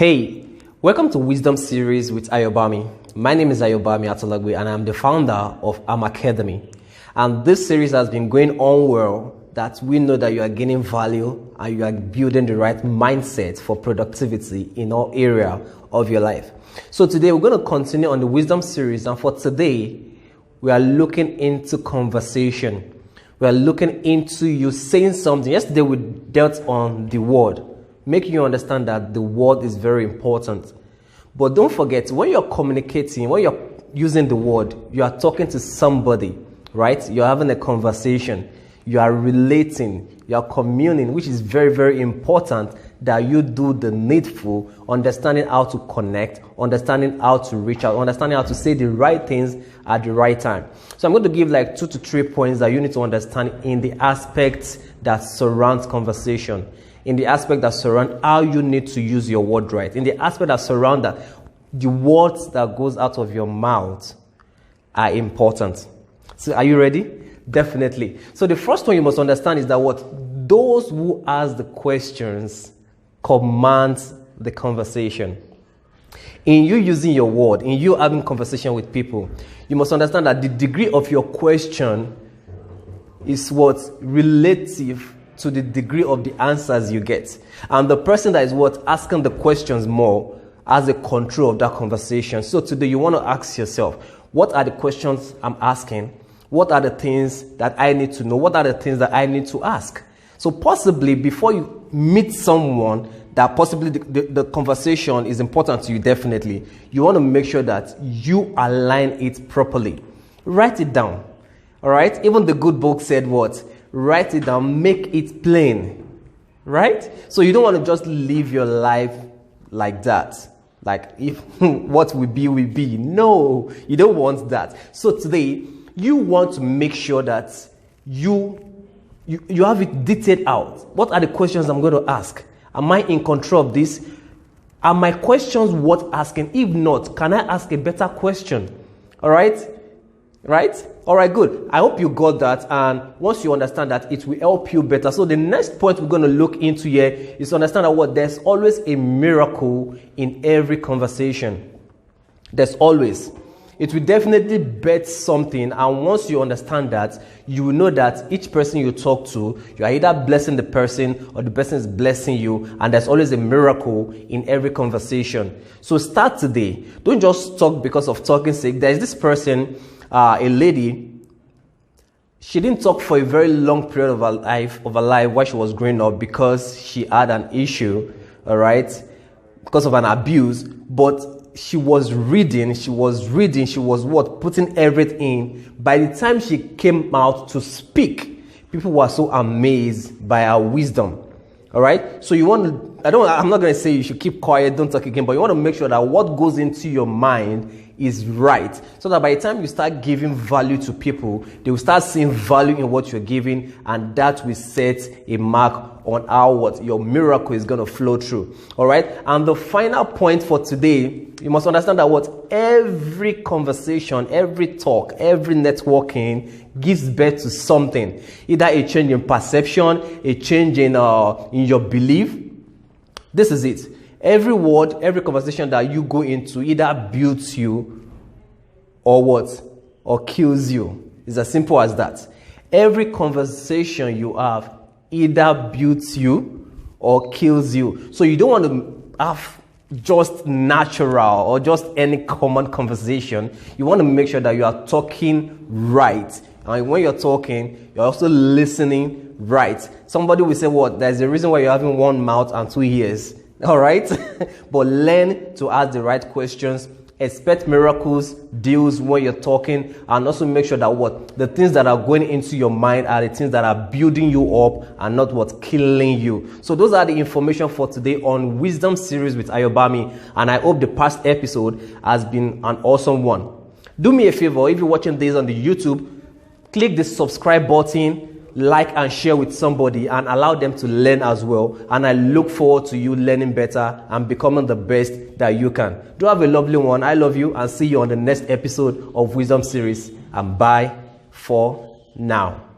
Hey, welcome to Wisdom Series with Ayobami. My name is Ayobami Atolagwe and I'm the founder of Am Academy. And this series has been going on well, that we know that you are gaining value and you are building the right mindset for productivity in all area of your life. So today we're going to continue on the Wisdom Series, and for today we are looking into conversation. We are looking into you saying something. Yesterday we dealt on the word, making you understand that the word is very important. But don't forget, when you're communicating, when you're using the word, you are talking to somebody, right? You're having a conversation, you are relating, you are communing, which is very, very important that you do the needful, understanding how to connect, understanding how to reach out, understanding how to say the right things at the right time. So I'm going to give like 2 to 3 points that you need to understand in the aspects that surrounds conversation, in the aspect that surround how you need to use your word right, in the aspect that surround that the words that goes out of your mouth are important. So are you ready? Definitely. So the first one you must understand is that those who ask the questions command the conversation. In you using your word, in you having conversation with people, you must understand that the degree of your question is relative to the degree of the answers you get. And the person that is asking the questions more has a control of that conversation. So today you want to ask yourself, what are the questions I'm asking? What are the things that I need to know? What are the things that I need to ask? So possibly before you meet someone that possibly the conversation is important to you, definitely, you want to make sure that you align it properly. Write it down. All right? Even the good book said what? Write it down, make it plain. Right? So you don't want to just live your life like that. Like if what will be, will be. No, you don't want that. So today, you want to make sure that you have it detailed out. What are the questions I'm going to ask? Am I in control of this? Are my questions worth asking? If not, can I ask a better question? All right? Right? All right, good. I hope you got that. And once you understand that, it will help you better. So the next point we're going to look into here is to understand that there's always a miracle in every conversation. There's always. It will definitely bet something, and once you understand that, you will know that each person you talk to, you are either blessing the person or the person is blessing you, and there's always a miracle in every conversation. So start today. Don't just talk because of talking sake. There's this person, a lady, she didn't talk for a very long period of her life while she was growing up because she had an issue, all right, because of an abuse, but she was reading, putting everything in. By the time she came out to speak, people were so amazed by her wisdom. All right? So I'm not going to say you should keep quiet, don't talk again, but you want to make sure that what goes into your mind is right, so that by the time you start giving value to people, they will start seeing value in what you're giving, and that will set a mark on how your miracle is going to flow through. All right? And the final point for today, you must understand that every conversation, every talk, every networking gives birth to something. Either a change in perception, a change in your belief. This is it. Every word, every conversation that you go into either builds you or kills you. It's as simple as that. Every conversation you have either builds you or kills you. So you don't want to have just natural or just any common conversation. You want to make sure that you are talking right. And when you're talking, you're also listening right. Somebody will say, there's a reason why you're having one mouth and 2 ears. All right? But learn to ask the right questions. Expect miracles, deals when you're talking, and also make sure that the things that are going into your mind are the things that are building you up and not killing you. So those are the information for today on Wisdom Series with Ayobami, and I hope the past episode has been an awesome one. Do me a favor, if you're watching this on the YouTube, click the subscribe button, like and share with somebody, and allow them to learn as well. And I look forward to you learning better and becoming the best that you can. Do have a lovely one. I love you, and see you on the next episode of Wisdom Series. And bye for now.